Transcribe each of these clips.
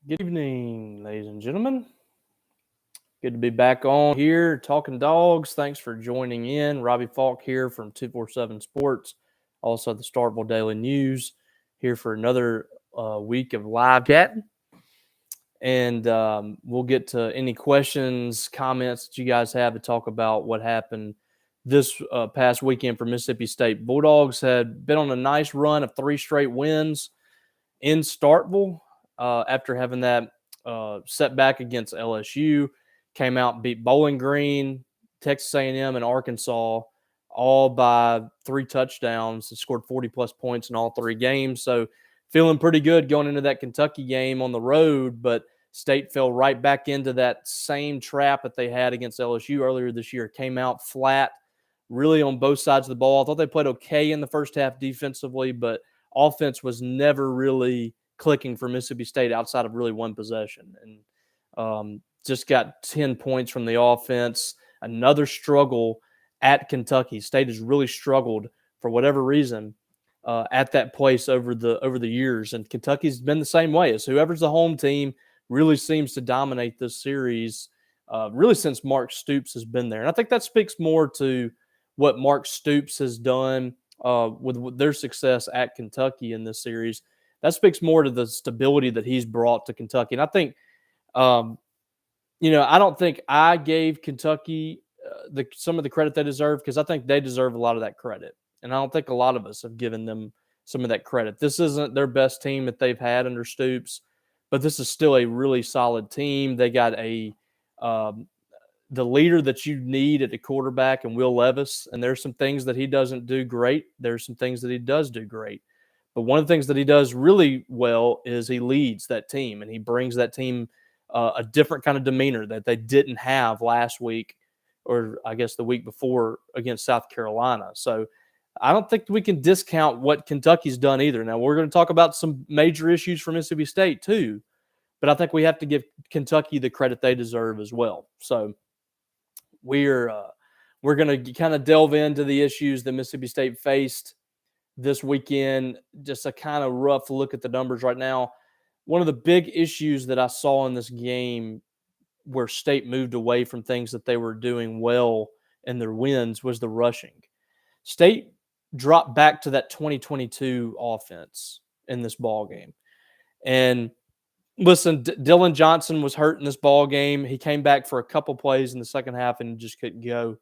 Good evening, ladies and gentlemen. Good to be back on here talking dogs. Thanks for joining in. Robbie Falk here from 247 Sports, also the Starkville Daily News, here for another week of live chatting. And we'll get to any questions, comments that you guys have to talk about what happened this past weekend for Mississippi State. Bulldogs had been on a nice run of 3 straight wins in Starkville after having that setback against LSU. Came out and beat Bowling Green, Texas A&M, and Arkansas, all by 3 touchdowns and scored 40-plus points in all 3 games. So feeling pretty good going into that Kentucky game on the road, but State fell right back into that same trap that they had against LSU earlier this year. Came out flat, really on both sides of the ball. I thought they played okay in the first half defensively, but offense was never really clicking for Mississippi State outside of really one possession. And just got 10 points from the offense. Another struggle at Kentucky. State has really struggled for whatever reason at that place over the years. And Kentucky's been the same way. As whoever's the home team really seems to dominate this series really since Mark Stoops has been there. And I think that speaks more to what Mark Stoops has done with their success at Kentucky in this series. That speaks more to the stability that he's brought to Kentucky. And I think, I don't think I gave Kentucky some of the credit they deserve because I think they deserve a lot of that credit. And I don't think a lot of us have given them some of that credit. This isn't their best team that they've had under Stoops, but this is still a really solid team. They got the leader that you need at the quarterback and Will Levis, and there's some things that he doesn't do great. There's some things that he does do great. But one of the things that he does really well is he leads that team, and he brings that team a different kind of demeanor that they didn't have last week, or I guess the week before against South Carolina. So I don't think we can discount what Kentucky's done either. Now, we're going to talk about some major issues for Mississippi State too, but I think we have to give Kentucky the credit they deserve as well. So we're going to kind of delve into the issues that Mississippi State faced this weekend. Just a kind of rough look at the numbers right now. One of the big issues that I saw in this game where State moved away from things that they were doing well in their wins was the rushing. State dropped back to that 2022 offense in this ball game. And listen, Dylan Johnson was hurt in this ball game. He came back for a couple plays in the second half and just couldn't go.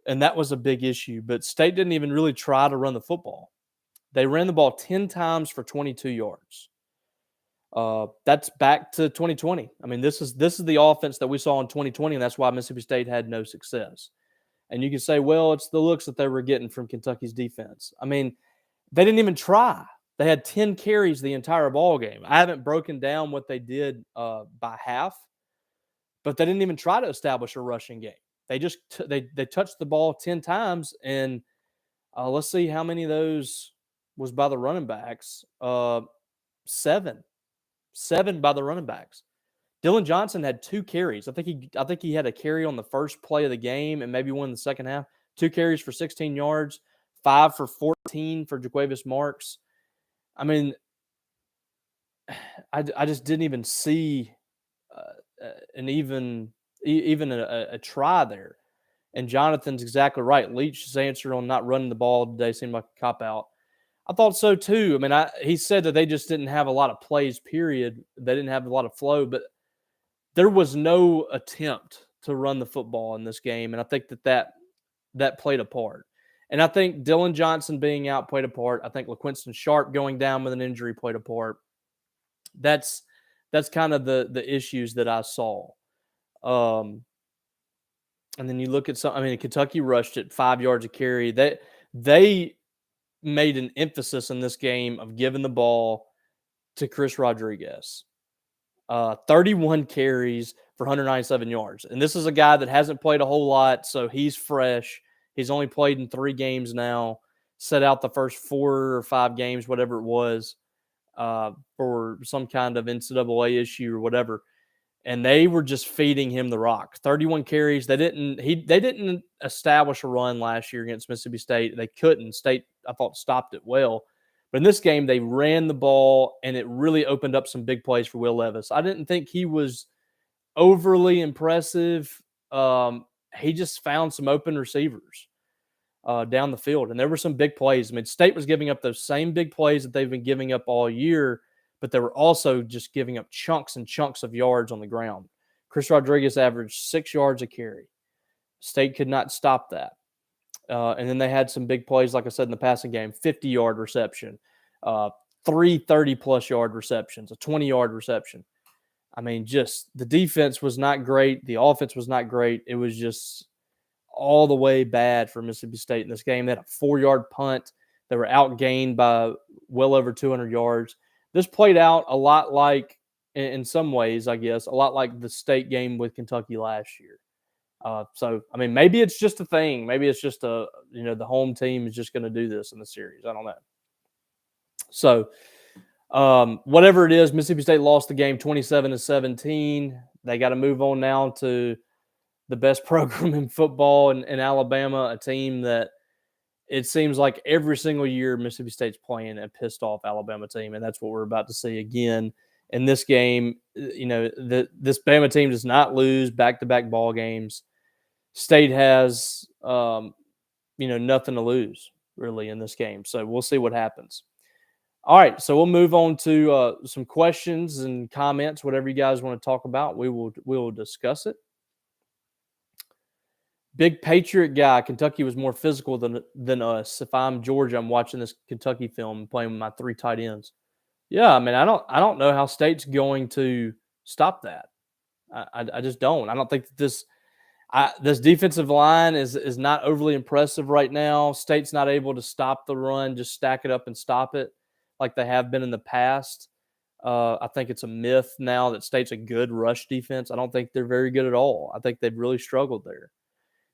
And that was a big issue. But State didn't even really try to run the football. They ran the ball 10 times for 22 yards. That's back to 2020. I mean, this is the offense that we saw in 2020, and that's why Mississippi State had no success. And you can say, well, it's the looks that they were getting from Kentucky's defense. I mean, they didn't even try. They had 10 carries the entire ball game. I haven't broken down what they did by half, but they didn't even try to establish a rushing game. They just they touched the ball 10 times, and let's see how many of those was by the running backs. 7 by the running backs. Dylan Johnson had 2 carries. I think he had a carry on the first play of the game and maybe one in the second half. 2 carries for 16 yards, 5 for 14 for Jaquavius Marks. I mean, I just didn't even see even a try there. And Jonathan's exactly right. Leach's answer on not running the ball today seemed like a cop-out. I thought so too. I mean, he said that they just didn't have a lot of plays, period. They didn't have a lot of flow, but there was no attempt to run the football in this game, and I think that played a part. And I think Dylan Johnson being out played a part. I think LaQuinston Sharp going down with an injury played a part. That's kind of the issues that I saw. And then you look at Kentucky rushed it 5 yards a carry. They made an emphasis in this game of giving the ball to Chris Rodriguez. 31 carries for 197 yards. And this is a guy that hasn't played a whole lot, so he's fresh. He's only played in 3 games now, set out the first 4 or 5 games, whatever it was, for some kind of NCAA issue or whatever. And they were just feeding him the rock. 31 carries. They didn't establish a run last year against Mississippi State. They couldn't. State, I thought, stopped it well. But in this game, they ran the ball, and it really opened up some big plays for Will Levis. I didn't think he was overly impressive. He just found some open receivers down the field, and there were some big plays. I mean, State was giving up those same big plays that they've been giving up all year, but they were also just giving up chunks and chunks of yards on the ground. Chris Rodriguez averaged 6 yards a carry. State could not stop that. And then they had some big plays, like I said, in the passing game, 50-yard reception, 3 30-plus yard receptions, a 20-yard reception. I mean, just the defense was not great. The offense was not great. It was just all the way bad for Mississippi State in this game. They had a 4-yard punt. They were outgained by well over 200 yards. This played out a lot like, in some ways, I guess, a lot like the State game with Kentucky last year. So, I mean, maybe it's just a thing. Maybe it's just the home team is just going to do this in the series. I don't know. So, whatever it is, Mississippi State lost the game 27-17. They got to move on now to the best program in football in Alabama, a team that it seems like every single year Mississippi State's playing a pissed off Alabama team, and that's what we're about to see again in this game. This Bama team does not lose back-to-back ball games. State has, nothing to lose really in this game. So we'll see what happens. All right, so we'll move on to some questions and comments, whatever you guys want to talk about. We will discuss it. Big Patriot guy. Kentucky was more physical than us. If I'm Georgia, I'm watching this Kentucky film and playing with my 3 tight ends. Yeah, I mean, I don't know how State's going to stop that. I just don't. I don't think that this defensive line is not overly impressive right now. State's not able to stop the run, just stack it up and stop it like they have been in the past. I think it's a myth now that State's a good rush defense. I don't think they're very good at all. I think they've really struggled there.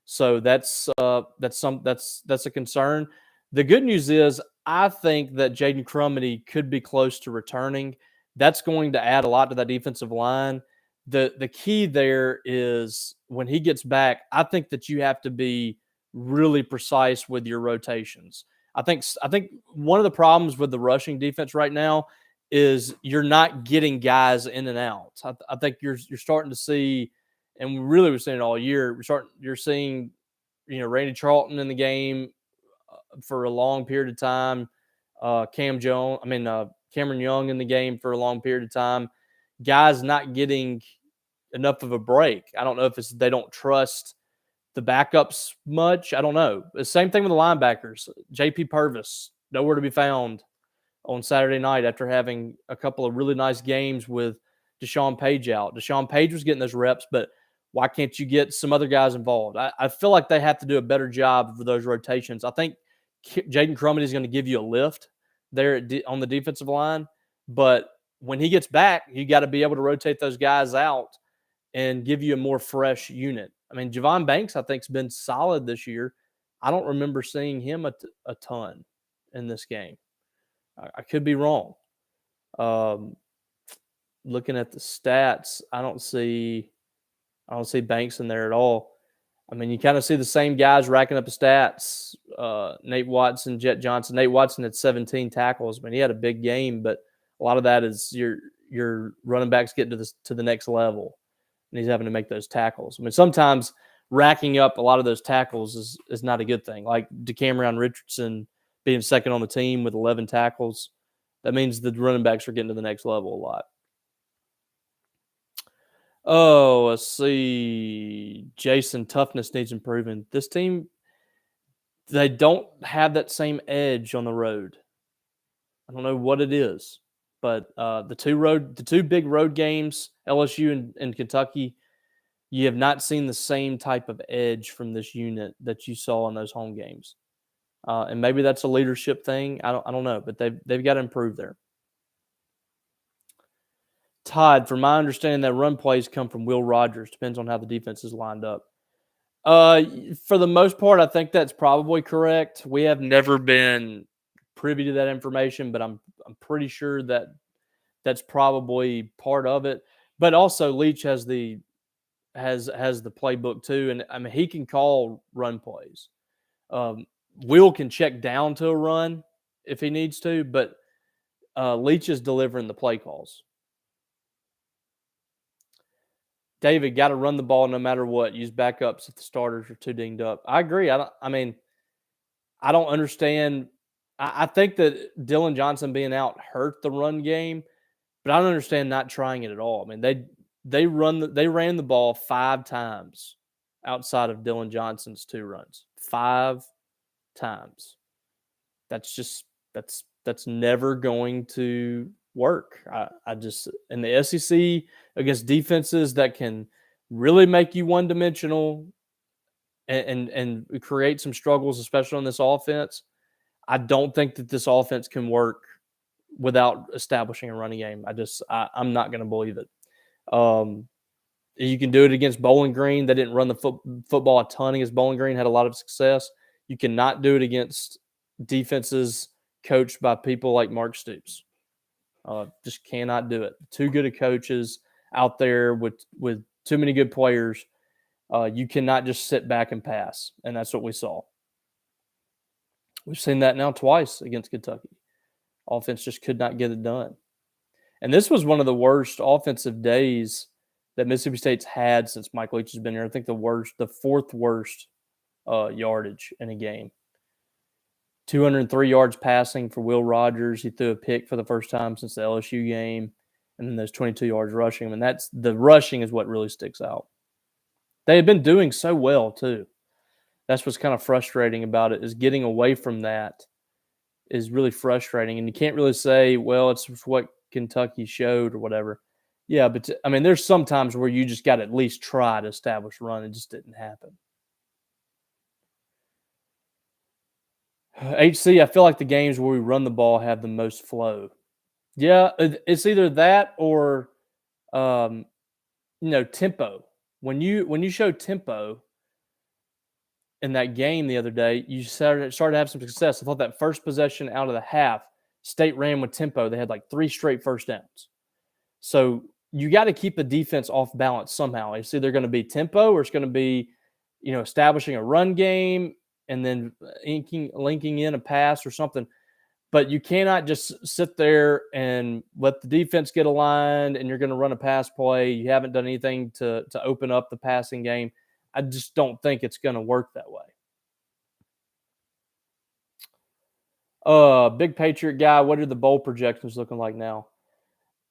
So that's a concern. The good news is I think that Jaden Crumedy could be close to returning. That's going to add a lot to that defensive line. The key there is when he gets back, I think that you have to be really precise with your rotations. I think one of the problems with the rushing defense right now is you're not getting guys in and out. I think you're starting to see, and we really were seeing it all year. You're seeing, Randy Charlton in the game for a long period of time. Cameron Young in the game for a long period of time. Guys not getting enough of a break. I don't know if it's they don't trust the backups much. I don't know. The same thing with the linebackers. J.P. Purvis, nowhere to be found on Saturday night after having a couple of really nice games with Deshaun Page out. Deshaun Page was getting those reps, but why can't you get some other guys involved? I feel like they have to do a better job for those rotations. I think Jaden Crumedy is going to give you a lift there on the defensive line, but when he gets back, you got to be able to rotate those guys out and give you a more fresh unit. I mean, Javon Banks, I think, has been solid this year. I don't remember seeing him a ton in this game. I could be wrong. Looking at the stats, I don't see Banks in there at all. I mean, you kind of see the same guys racking up the stats. Nate Watson, Jet Johnson. Nate Watson had 17 tackles. I mean, he had a big game, but a lot of that is your running backs getting to the next level, and he's having to make those tackles. I mean, sometimes racking up a lot of those tackles is not a good thing. Like DeCamerion Richardson being second on the team with 11 tackles, that means the running backs are getting to the next level a lot. Oh, let's see. Jason, toughness needs improving. This team, they don't have that same edge on the road. I don't know what it is, but the two big road games, LSU and Kentucky, you have not seen the same type of edge from this unit that you saw in those home games. And maybe that's a leadership thing. I don't know, but they've got to improve there. Todd, from my understanding, that run plays come from Will Rogers. Depends on how the defense is lined up. For the most part, I think that's probably correct. We have never been privy to that information, but I'm pretty sure that that's probably part of it. But also, Leach has the playbook too, and I mean he can call run plays. Will can check down to a run if he needs to, but Leach is delivering the play calls. David, got to run the ball no matter what. Use backups if the starters are too dinged up. I agree. I don't understand. I think that Dylan Johnson being out hurt the run game, but I don't understand not trying it at all. I mean, they ran the ball 5 times outside of Dylan Johnson's 2 runs. 5 times. That's never going to work. I just, in the SEC against defenses that can really make you one-dimensional and create some struggles, especially on this offense, I don't think that this offense can work without establishing a running game. I'm not going to believe it. You can do it against Bowling Green. They didn't run the football a ton against Bowling Green, had a lot of success. You cannot do it against defenses coached by people like Mark Stoops. Just cannot do it. Too good of coaches out there with too many good players. You cannot just sit back and pass, and that's what we saw. We've seen that now twice against Kentucky. Offense just could not get it done. And this was one of the worst offensive days that Mississippi State's had since Mike Leach has been here. I think the 4th worst yardage in a game. 203 yards passing for Will Rogers. He threw a pick for the first time since the LSU game. And then those 22 yards rushing. And that's the rushing is what really sticks out. They had been doing so well, too. That's what's kind of frustrating about it, is getting away from that is really frustrating. And you can't really say, well, it's what Kentucky showed or whatever. Yeah, but I mean, there's some times where you just got to at least try to establish run. It just didn't happen. HC, I feel like the games where we run the ball have the most flow. Yeah, it's either that or, tempo. When you show tempo in that game the other day, you started to have some success. I thought that first possession out of the half, State ran with tempo. They had like 3 straight first downs. So you got to keep the defense off balance somehow. It's either going to be tempo or it's going to be, establishing a run game and then linking in a pass or something. But you cannot just sit there and let the defense get aligned and you're going to run a pass play. You haven't done anything to open up the passing game. I just don't think it's going to work that way. Big Patriot guy, what are the bowl projections looking like now?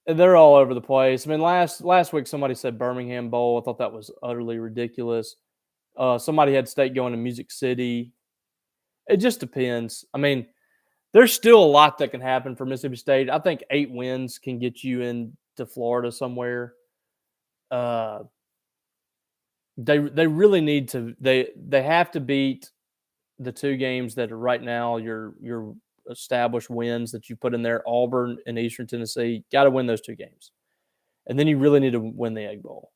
They're all over the place. I mean, last week somebody said Birmingham Bowl. I thought that was utterly ridiculous. Somebody had State going to Music City. It just depends. I mean, there's still a lot that can happen for Mississippi State. I think 8 wins can get you into Florida somewhere. They really need to. They have to beat the 2 games that are right now your established wins that you put in there. Auburn and Eastern Tennessee, got to win those 2 games, and then you really need to win the Egg Bowl.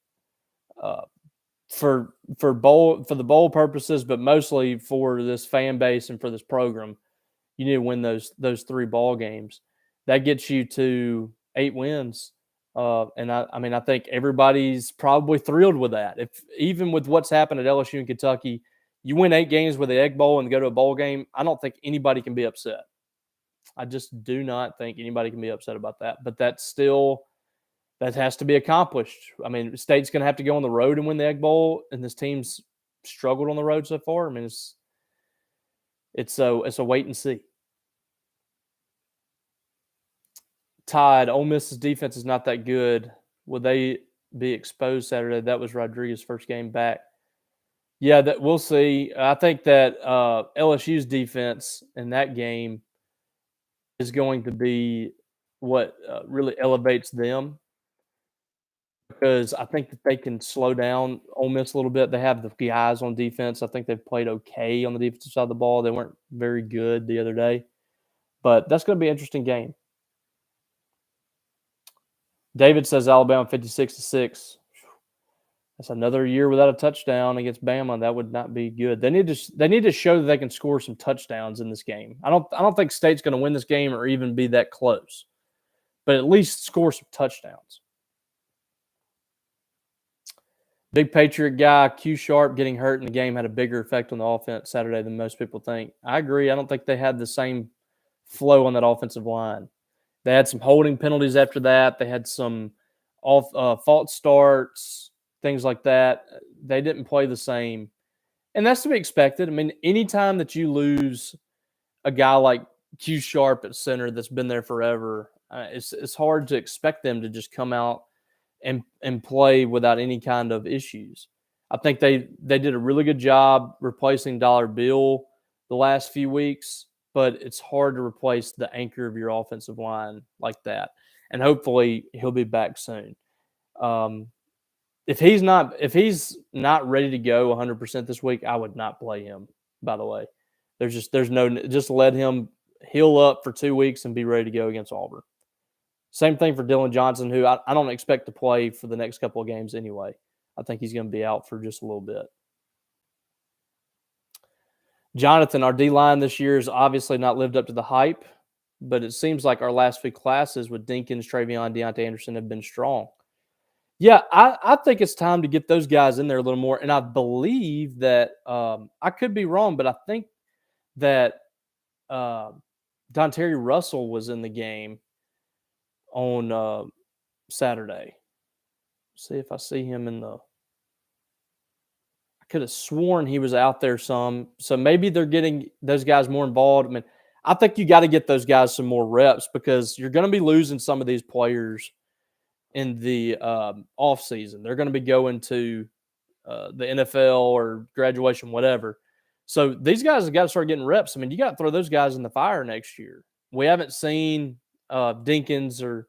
For the bowl purposes, but mostly for this fan base and for this program, you need to win those 3 ball games. That gets you to 8 wins. And I think everybody's probably thrilled with that. If even with what's happened at LSU and Kentucky, you win 8 games with the Egg Bowl and go to a bowl game, I don't think anybody can be upset. I just do not think anybody can be upset about that. But that has to be accomplished. I mean, State's going to have to go on the road and win the Egg Bowl, and this team's struggled on the road so far. I mean, it's a wait and see. Todd, Ole Miss's defense is not that good. Will they be exposed Saturday? That was Rodriguez's first game back. Yeah, that we'll see. I think that LSU's defense in that game is going to be what really elevates them, because I think that they can slow down Ole Miss a little bit. They have the guys on defense. I think they've played okay on the defensive side of the ball. They weren't very good the other day, but that's going to be an interesting game. David says Alabama 56-6. That's another year without a touchdown against Bama. That would not be good. They need to show that they can score some touchdowns in this game. I don't think State's going to win this game or even be that close, but at least score some touchdowns. Big Patriot guy, Q Sharp getting hurt in the game had a bigger effect on the offense Saturday than most people think. I agree. I don't think they had the same flow on that offensive line. They had some holding penalties after that. They had some off false starts, things like that. They didn't play the same, and that's to be expected. I mean, anytime that you lose a guy like Q Sharp at center that's been there forever, it's hard to expect them to just come out and play without any kind of issues. I think they did a really good job replacing Dollar Bill the last few weeks, but it's hard to replace the anchor of your offensive line like that. And hopefully he'll be back soon. Um, if he's not ready to go 100% this week, I would not play him. By the way, just let him heal up for 2 weeks and be ready to go against Auburn. Same thing for Dylan Johnson, who I don't expect to play for the next couple of games anyway. I think he's going to be out for just a little bit. Jonathan, our D-line this year has obviously not lived up to the hype, but it seems like our last few classes with Dinkins, Travion, Deontay Anderson have been strong. Yeah, I think it's time to get those guys in there a little more. And I believe that I could be wrong, but I think that Dontae Russell was in the game on Saturday. See if I see him in the. I could have sworn he was out there some. So maybe they're getting those guys more involved. I mean, I think you got to get those guys some more reps because you're going to be losing some of these players in the off season. They're going to be going to the NFL or graduation, whatever. So these guys have got to start getting reps. I mean, you got to throw those guys in the fire next year. We haven't seen Dinkins or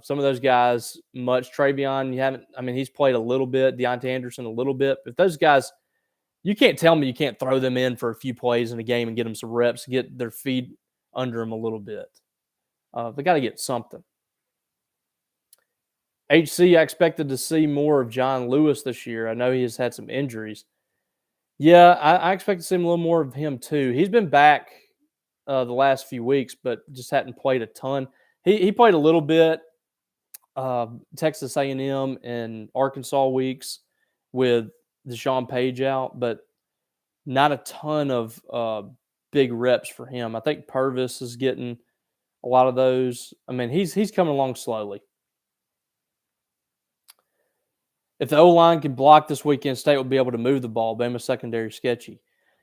some of those guys much. Travion, you haven't. I mean, he's played a little bit. Deontay Anderson a little bit. But those guys, you can't tell me you can't throw them in for a few plays in a game and get them some reps, get their feet under them a little bit. They got to get something. HC, I expected to see more of John Lewis this year. I know he has had some injuries. Yeah, I expect to see a little more of him too. He's been back the last few weeks, but just hadn't played a ton. He played a little bit Texas A&M and Arkansas weeks with Deshaun Page out, but not a ton of big reps for him. I think Purvis is getting a lot of those. I mean, he's coming along slowly. If the O-line can block this weekend, State will be able to move the ball. Bama secondary sketchy.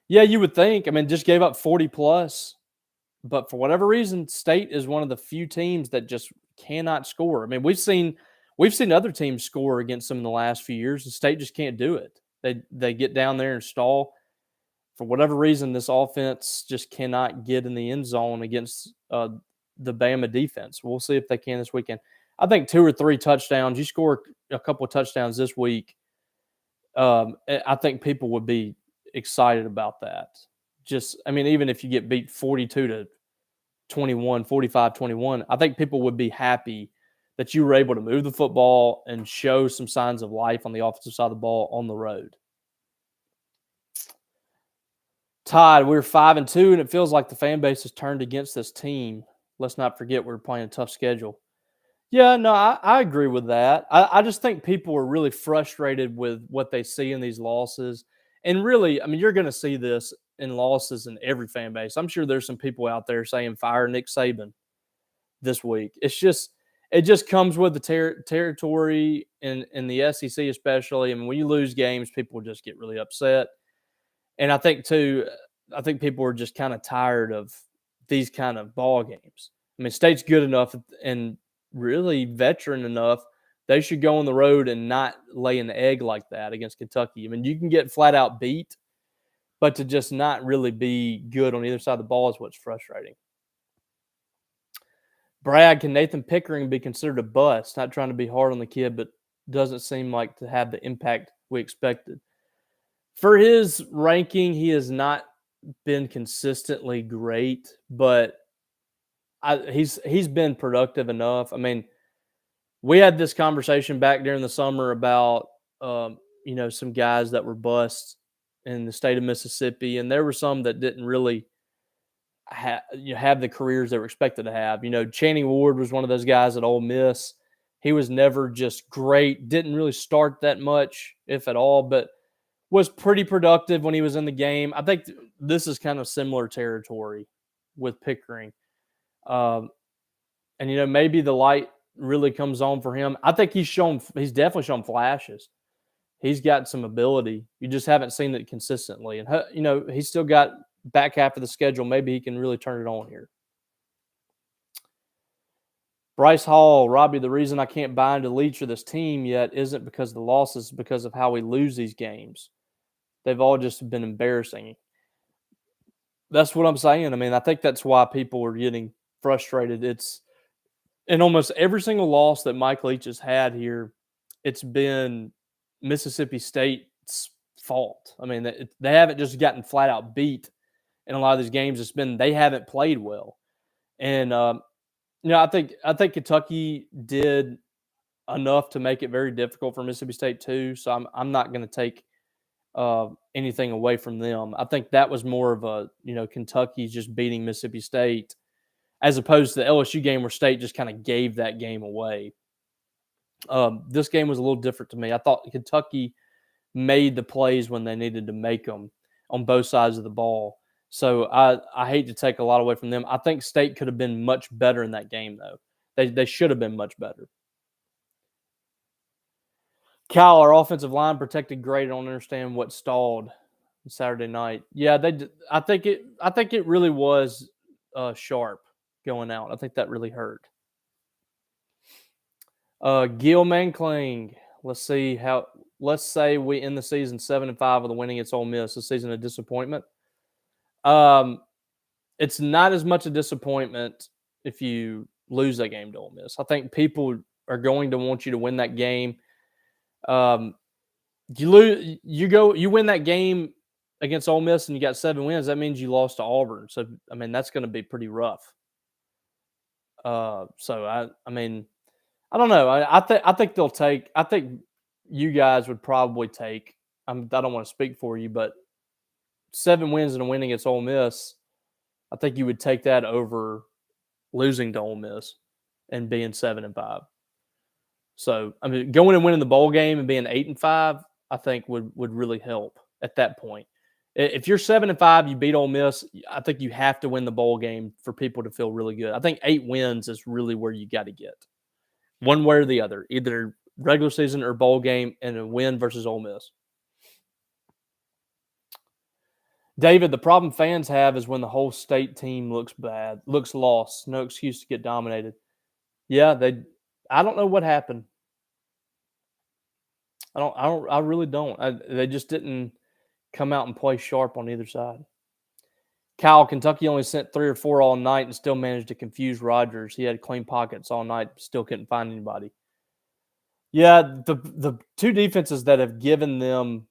Yeah, you would think. I mean, just gave up 40+. But for whatever reason, State is one of the few teams that just cannot score. I mean, we've seen other teams score against them in the last few years, and State just can't do it. They get down there and stall. For whatever reason, this offense just cannot get in the end zone against the Bama defense. We'll see if they can this weekend. I think 2 or 3 touchdowns. You score a couple of touchdowns this week, I think people would be excited about that. Just, I mean, even if you get beat 42-21, 45-21, I think people would be happy that you were able to move the football and show some signs of life on the offensive side of the ball on the road. Todd, we're 5-2, and it feels like the fan base has turned against this team. Let's not forget we're playing a tough schedule. Yeah, no, I agree with that. I just think people are really frustrated with what they see in these losses. And really, I mean, you're going to see this in losses in every fan base. I'm sure there's some people out there saying fire Nick Saban this week. It just comes with the territory in the SEC especially. I mean, when you lose games, people just get really upset. And I think people are just kind of tired of these kind of ball games. I mean, State's good enough and really veteran enough, they should go on the road and not lay an egg like that against Kentucky. I mean, you can get flat out beat, but to just not really be good on either side of the ball is what's frustrating. Brad, can Nathan Pickering be considered a bust? Not trying to be hard on the kid, but doesn't seem like to have the impact we expected. For his ranking, he has not been consistently great, but he's been productive enough. I mean, we had this conversation back during the summer about some guys that were busts in the state of Mississippi, and there were some that didn't really have the careers they were expected to have. You know, Channing Ward was one of those guys at Ole Miss. He was never just great, didn't really start that much, if at all, but was pretty productive when he was in the game. I think this is kind of similar territory with Pickering. And, maybe the light really comes on for him. I think he's definitely shown flashes. He's got some ability. You just haven't seen it consistently. And, he's still got back half of the schedule. Maybe he can really turn it on here. Bryce Hall, Robbie, the reason I can't buy into Leach or this team yet isn't because of the losses, it's because of how we lose these games. They've all just been embarrassing. That's what I'm saying. I mean, I think that's why people are getting frustrated. It's in almost every single loss that Mike Leach has had here, it's been Mississippi State's fault. I mean, they haven't just gotten flat out beat in a lot of these games. It's been they haven't played well. And I think Kentucky did enough to make it very difficult for Mississippi State too. So I'm not going to take anything away from them. I think that was more of a Kentucky just beating Mississippi State, as opposed to the LSU game where State just kind of gave that game away. This game was a little different to me. I thought Kentucky made the plays when they needed to make them on both sides of the ball. So I hate to take a lot away from them. I think State could have been much better in that game, though. They should have been much better. Cal, our offensive line protected great. I don't understand what stalled Saturday night. Yeah, I think it really was Sharp going out. I think that really hurt. Gil Mankling. Let's say we end the season 7-5 with a win against Ole Miss. This season a disappointment. It's not as much a disappointment if you lose that game to Ole Miss. I think people are going to want you to win that game. You win that game against Ole Miss and you got 7 wins. That means you lost to Auburn. So I mean that's going to be pretty rough. So I mean, I don't know. I think they'll take. I think you guys would probably take. I don't want to speak for you, but 7 wins and a win against Ole Miss, I think you would take that over losing to Ole Miss and being 7-5. So I mean, going and winning the bowl game and being 8-5, I think would really help at that point. If you're 7-5, you beat Ole Miss, I think you have to win the bowl game for people to feel really good. I think 8 wins is really where you got to get. One way or the other, either regular season or bowl game and a win versus Ole Miss. David, the problem fans have is when the whole State team looks bad, looks lost, no excuse to get dominated. Yeah, I don't know what happened. I really don't. They just didn't come out and play sharp on either side. Kyle, Kentucky only sent 3 or 4 all night and still managed to confuse Rogers. He had clean pockets all night, still couldn't find anybody. Yeah, the 2 defenses that have given them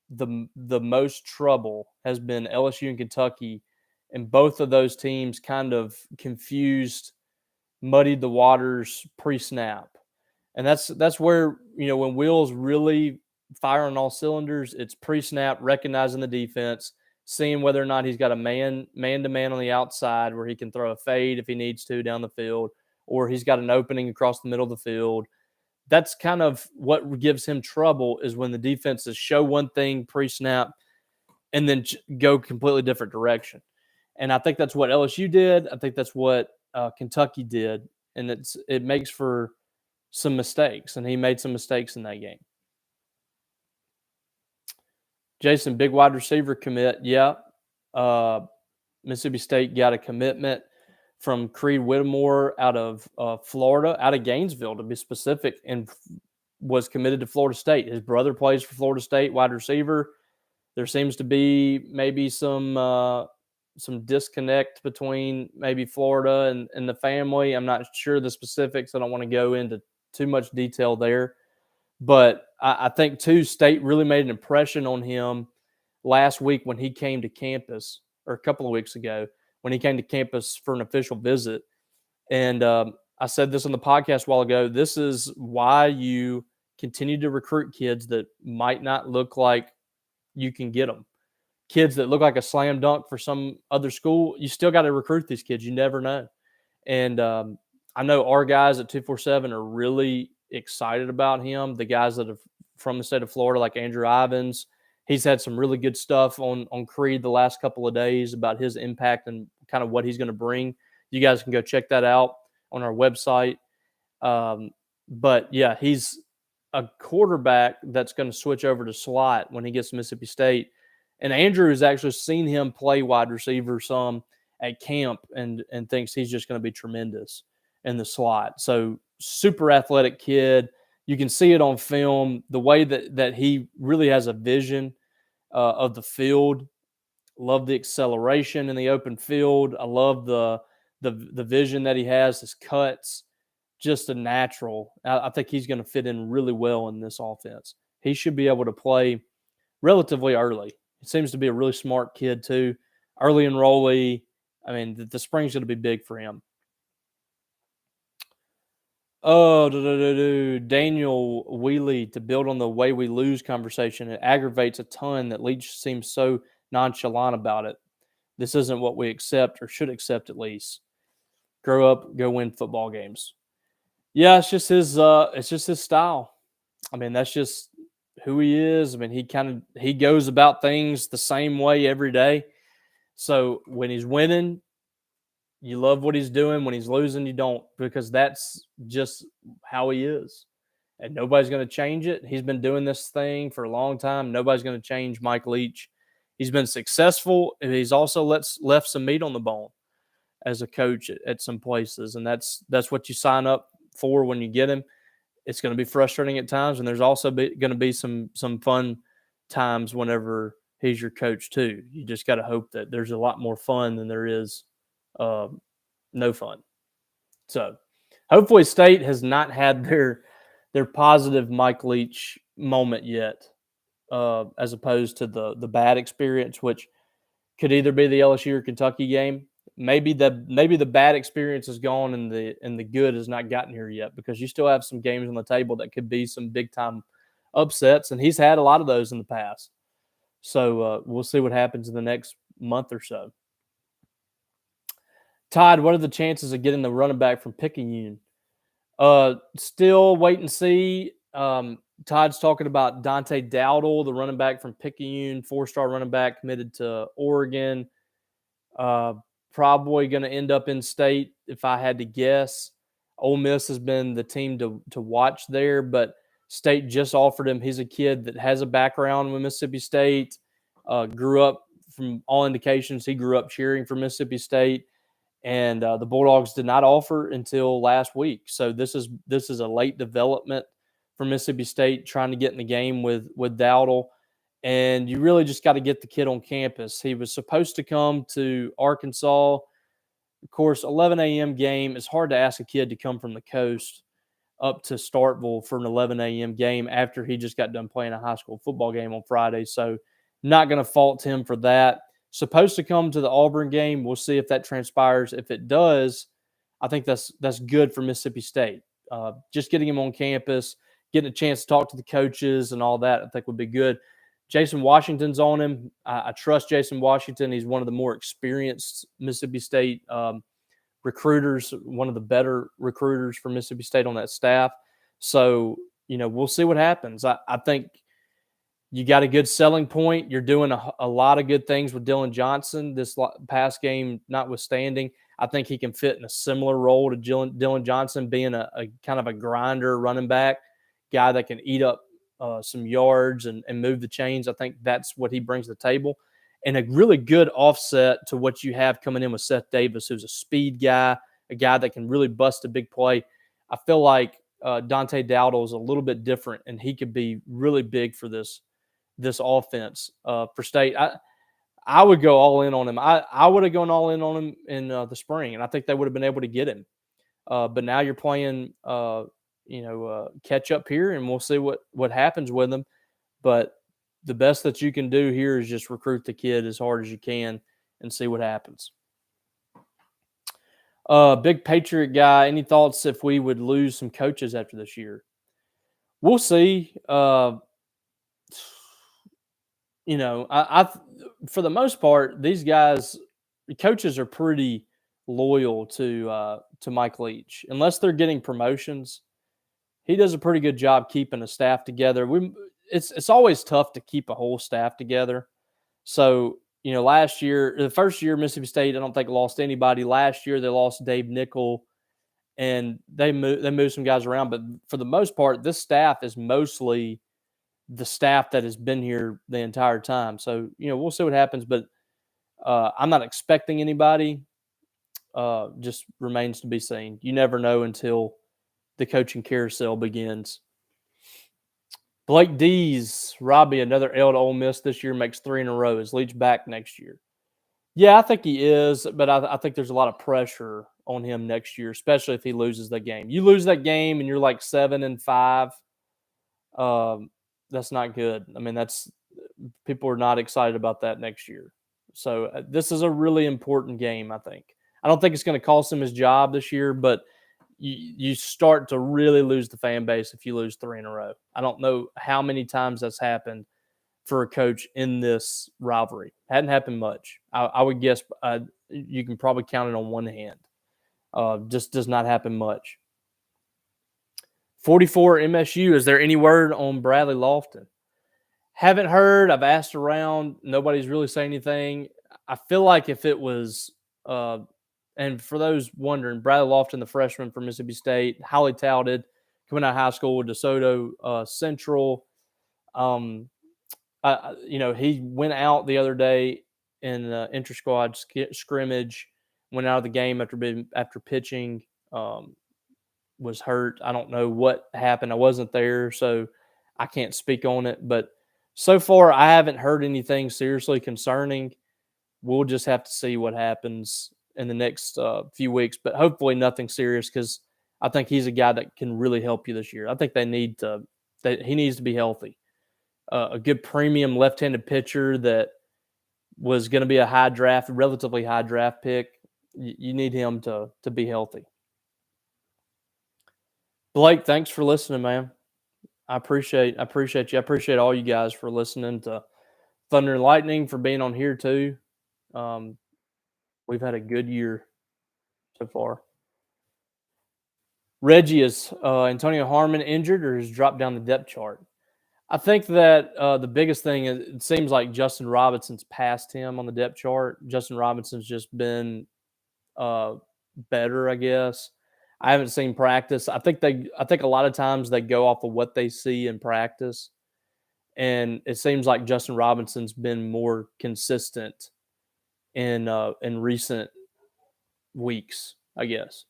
the most trouble has been LSU and Kentucky, and both of those teams kind of muddied the waters pre-snap. And that's where, when Will's really firing all cylinders, it's pre-snap, recognizing the defense, seeing whether or not he's got a man-to-man on the outside where he can throw a fade if he needs to down the field, or he's got an opening across the middle of the field. That's kind of what gives him trouble, is when the defenses show one thing pre-snap and then go completely different direction. And I think that's what LSU did. I think that's what Kentucky did. And it makes for some mistakes, and he made some mistakes in that game. Jason, big wide receiver commit. Yeah. Mississippi State got a commitment from Creed Whittemore out of Florida, out of Gainesville to be specific, and was committed to Florida State. His brother plays for Florida State, wide receiver. There seems to be maybe some disconnect between maybe Florida and the family. I'm not sure the specifics. I don't want to go into too much detail there. But I think, too, State really made an impression on him last week when he came to campus, or a couple of weeks ago, when he came to campus for an official visit. And I said this on the podcast a while ago. This is why you continue to recruit kids that might not look like you can get them. Kids that look like a slam dunk for some other school, you still got to recruit these kids. You never know. And I know our guys at 247 are really excited about him. The guys that are from the state of Florida, like Andrew Ivins, he's had some really good stuff on Creed the last couple of days about his impact and kind of what he's going to bring. You guys can go check that out on our website. But yeah, he's a quarterback that's going to switch over to slot when he gets to Mississippi State. And Andrew has actually seen him play wide receiver some at camp and thinks he's just going to be tremendous in the slot. So super athletic kid. You can see it on film, the way that he really has a vision of the field. Love the acceleration in the open field. I love the vision that he has, his cuts, just a natural. I think he's going to fit in really well in this offense. He should be able to play relatively early. He seems to be a really smart kid too. Early enrollee. I mean, the spring's going to be big for him. Oh, Daniel Wheely, to build on the way we lose conversation, it aggravates a ton that Leach seems so nonchalant about it. This isn't what we accept or should accept, at least. Grow up, go win football games. Yeah, it's just his style. I mean, that's just who he is. I mean, he goes about things the same way every day. So when he's winning, you love what he's doing. When he's losing, you don't, because that's just how he is. And nobody's going to change it. He's been doing this thing for a long time. Nobody's going to change Mike Leach. He's been successful, and he's also left some meat on the bone as a coach at some places. And that's what you sign up for when you get him. It's going to be frustrating at times, and there's also going to be some fun times whenever he's your coach too. You just got to hope that there's a lot more fun than there is no fun. So hopefully State has not had their positive Mike Leach moment yet, as opposed to the bad experience, which could either be the LSU or Kentucky game. Maybe the bad experience is gone and the good has not gotten here yet, because you still have some games on the table that could be some big time upsets, and he's had a lot of those in the past. So we'll see what happens in the next month or so. Todd, what are the chances of getting the running back from Picayune? Still wait and see. Todd's talking about Dante Dowdle, the running back from Picayune, 4-star running back committed to Oregon. Probably going to end up in State if I had to guess. Ole Miss has been the team to watch there, but State just offered him. He's a kid that has a background with Mississippi State, grew up, from all indications, he grew up cheering for Mississippi State. And the Bulldogs did not offer until last week. So this is a late development for Mississippi State, trying to get in the game with Dowdle. And you really just got to get the kid on campus. He was supposed to come to Arkansas. Of course, 11 a.m. game. It's hard to ask a kid to come from the coast up to Starkville for an 11 a.m. game after he just got done playing a high school football game on Friday. So not going to fault him for that. Supposed to come to the Auburn game. We'll see if that transpires. If it does, I think that's good for Mississippi State. Just getting him on campus, getting a chance to talk to the coaches and all that, I think would be good. Jason Washington's on him. I trust Jason Washington. He's one of the more experienced Mississippi State recruiters, one of the better recruiters for Mississippi State on that staff. So, we'll see what happens. I think you got a good selling point. You're doing a lot of good things with Dylan Johnson this past game notwithstanding. I think he can fit in a similar role to Dylan Johnson, being a kind of a grinder running back, guy that can eat up some yards and move the chains. I think that's what he brings to the table. And a really good offset to what you have coming in with Seth Davis, who's a speed guy, a guy that can really bust a big play. I feel like Dante Dowdle is a little bit different, and he could be really big for this offense for State. I would go all in on him. I would have gone all in on him in the spring, and I think they would have been able to get him. But now you're playing, catch up here, and we'll see what happens with him. But the best that you can do here is just recruit the kid as hard as you can and see what happens. Big Patriot guy, any thoughts if we would lose some coaches after this year? We'll see. I for the most part, these guys, the coaches are pretty loyal to Mike Leach, unless they're getting promotions. He does a pretty good job keeping a staff together. It's always tough to keep a whole staff together. So, last year, the first year, Mississippi State, I don't think lost anybody. Last year, they lost Dave Nickel and they move some guys around. But for the most part, this staff is mostly the staff that has been here the entire time. So, we'll see what happens. But I'm not expecting anybody. Just remains to be seen. You never know until the coaching carousel begins. Blake D's, Robbie, another L to Ole Miss this year, makes 3 in a row. Is Leach back next year? Yeah, I think he is, but I think there's a lot of pressure on him next year, especially if he loses that game. You lose that game and you're like 7-5. That's not good. I mean, people are not excited about that next year. So this is a really important game, I think. I don't think it's going to cost him his job this year, but you start to really lose the fan base if you lose 3 in a row. I don't know how many times that's happened for a coach in this rivalry. Hadn't happened much. I would guess you can probably count it on one hand. Just does not happen much. 44 MSU, is there any word on Bradley Lofton? Haven't heard. I've asked around. Nobody's really saying anything. I feel like if it was, and for those wondering, Bradley Lofton, the freshman from Mississippi State, highly touted, coming out of high school with DeSoto Central. He went out the other day in the inter-squad scrimmage, went out of the game after pitching, was hurt. I don't know what happened. I wasn't there, so I can't speak on it. But so far, I haven't heard anything seriously concerning. We'll just have to see what happens in the next few weeks, but hopefully nothing serious, because I think he's a guy that can really help you this year. I think he needs to be healthy. A good premium left-handed pitcher that was going to be a relatively high draft pick. You need him to be healthy. Blake, thanks for listening, man. I appreciate you. I appreciate all you guys for listening to Thunder and Lightning, for being on here too. We've had a good year so far. Reggie, is Antonio Harmon injured or has dropped down the depth chart? I think that the biggest thing is it seems like Justin Robinson's passed him on the depth chart. Justin Robinson's just been better, I guess. I haven't seen practice. I think a lot of times they go off of what they see in practice, and it seems like Justin Robinson's been more consistent in recent weeks, I guess.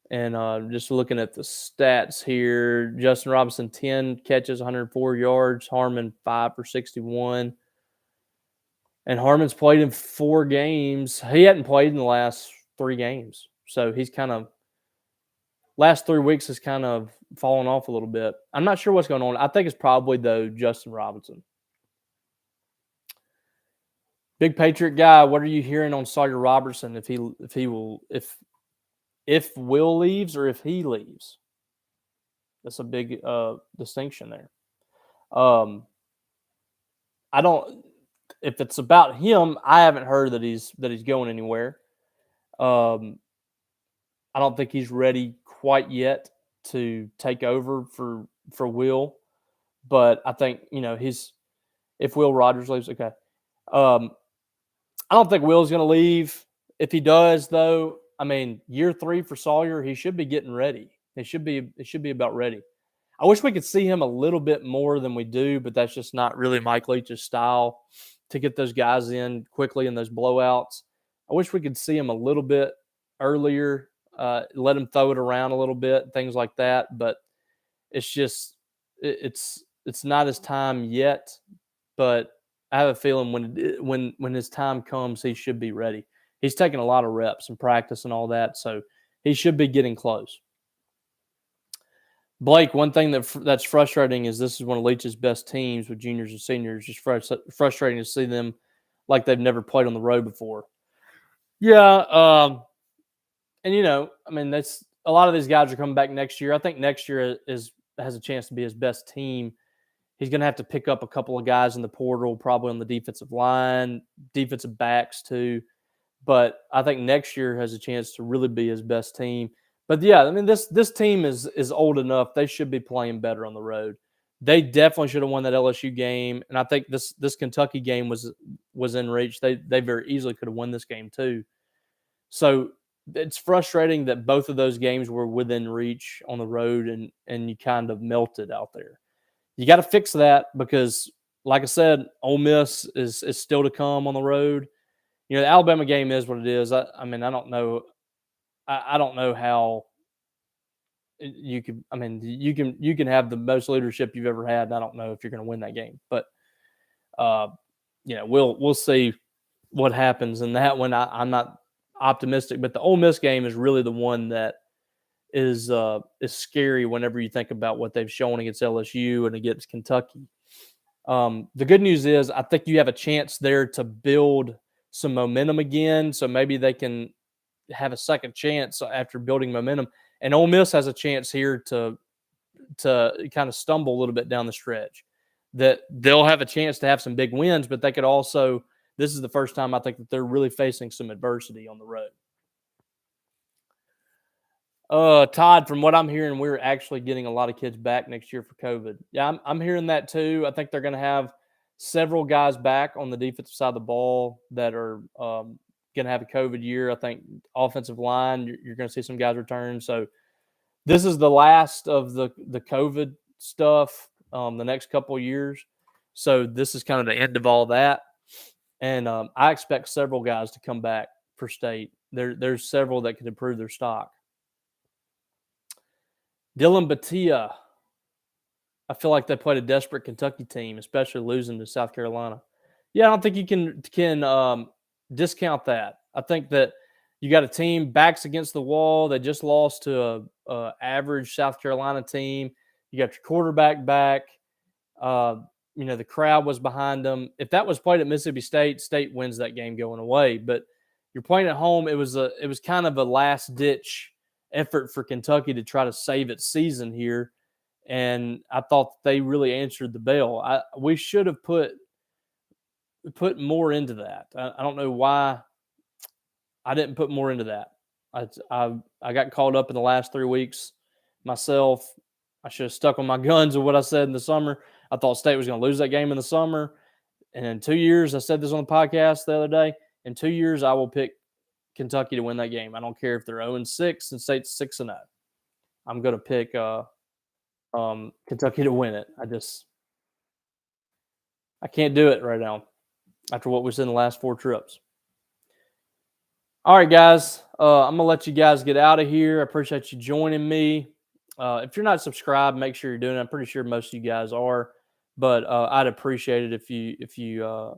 And just looking at the stats here, Justin Robinson, 10 catches, 104 yards. Harmon, 5 for 61. And Harmon's played in 4 games. He hadn't played in the last 3 games. So he's last 3 weeks has kind of fallen off a little bit. I'm not sure what's going on. I think it's probably, though, Justin Robinson. Big Patriot guy, what are you hearing on Sawyer Robertson if Will leaves or if he leaves? That's a big distinction there. If it's about him, I haven't heard that he's going anywhere. I don't think he's ready quite yet to take over for Will, but I think if Will Rogers leaves, okay. I don't think Will's going to leave. If he does, though, I mean, year 3 for Sawyer, he should be getting ready. It should be about ready. I wish we could see him a little bit more than we do, but that's just not really Mike Leach's style to get those guys in quickly in those blowouts. I wish we could see him a little bit earlier, let him throw it around a little bit, things like that. But it's just it's not his time yet. But I have a feeling when his time comes, he should be ready. He's taking a lot of reps and practice and all that, so he should be getting close. Blake, one thing that's frustrating is this is one of Leach's best teams with juniors and seniors. Just frustrating to see them like they've never played on the road before. Yeah, and I mean, that's a lot of these guys are coming back next year. I think next year has a chance to be his best team. He's going to have to pick up a couple of guys in the portal, probably on the defensive line, defensive backs too. But I think next year has a chance to really be his best team. But yeah, I mean, this team is old enough. They should be playing better on the road. They definitely should have won that LSU game, and I think this Kentucky game was in reach. They very easily could have won this game too. So it's frustrating that both of those games were within reach on the road, and you kind of melted out there. You got to fix that because, like I said, Ole Miss is still to come on the road. You know, the Alabama game is what it is. I mean, I don't know. I don't know how you can. I mean, you can have the most leadership you've ever had, and I don't know if you're going to win that game. But you know, we'll see what happens in that one. I'm not optimistic, but the Ole Miss game is really the one that is scary whenever you think about what they've shown against LSU and against Kentucky. The good news is I think you have a chance there to build some momentum again, so maybe they can have a second chance after building momentum. And Ole Miss has a chance here to kind of stumble a little bit down the stretch. That they'll have a chance to have some big wins, but they could also. This is the first time I think that they're really facing some adversity on the road. Todd, from what I'm hearing, we're actually getting a lot of kids back next year for COVID. Yeah, I'm hearing that too. I think they're going to have several guys back on the defensive side of the ball that are going to have a COVID year. I think offensive line, you're going to see some guys return. So this is the last of the COVID stuff the next couple of years. So this is kind of the end of all that. And I expect several guys to come back for state. There's several that can improve their stock. Dylan Batia, I feel like they played a desperate Kentucky team, especially losing to South Carolina. Yeah, I don't think you can discount that. I think that you got a team backs against the wall. They just lost to a average South Carolina team. You got your quarterback back. You know, the crowd was behind them. If that was played at Mississippi State, State wins that game going away. But you're playing at home. It was kind of a last ditch effort for Kentucky to try to save its season here, and I thought they really answered the bell. We should have put more into that. I don't know why I didn't put more into that. I got caught up in the last 3 weeks myself. I should have stuck on my guns of what I said in the summer. I thought State was going to lose that game in the summer, and in 2 years, I said this on the podcast the other day. In 2 years, I will pick Kentucky to win that game. I don't care if they're 0-6 and State's 6-0. I'm going to pick Kentucky to win it. I can't do it right now after what we've seen the last 4 trips. All right, guys. I'm going to let you guys get out of here. I appreciate you joining me. If you're not subscribed, make sure you're doing it. I'm pretty sure most of you guys are, but I'd appreciate it if you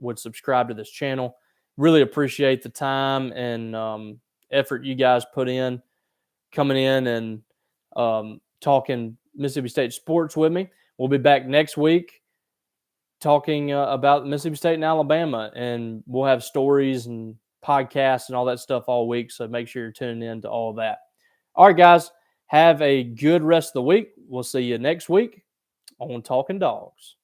would subscribe to this channel. Really appreciate the time and effort you guys put in coming in and talking Mississippi State sports with me. We'll be back next week talking about Mississippi State and Alabama, and we'll have stories and podcasts and all that stuff all week, so make sure you're tuning in to all of that. All right, guys, have a good rest of the week. We'll see you next week on Talkin' Dawgs.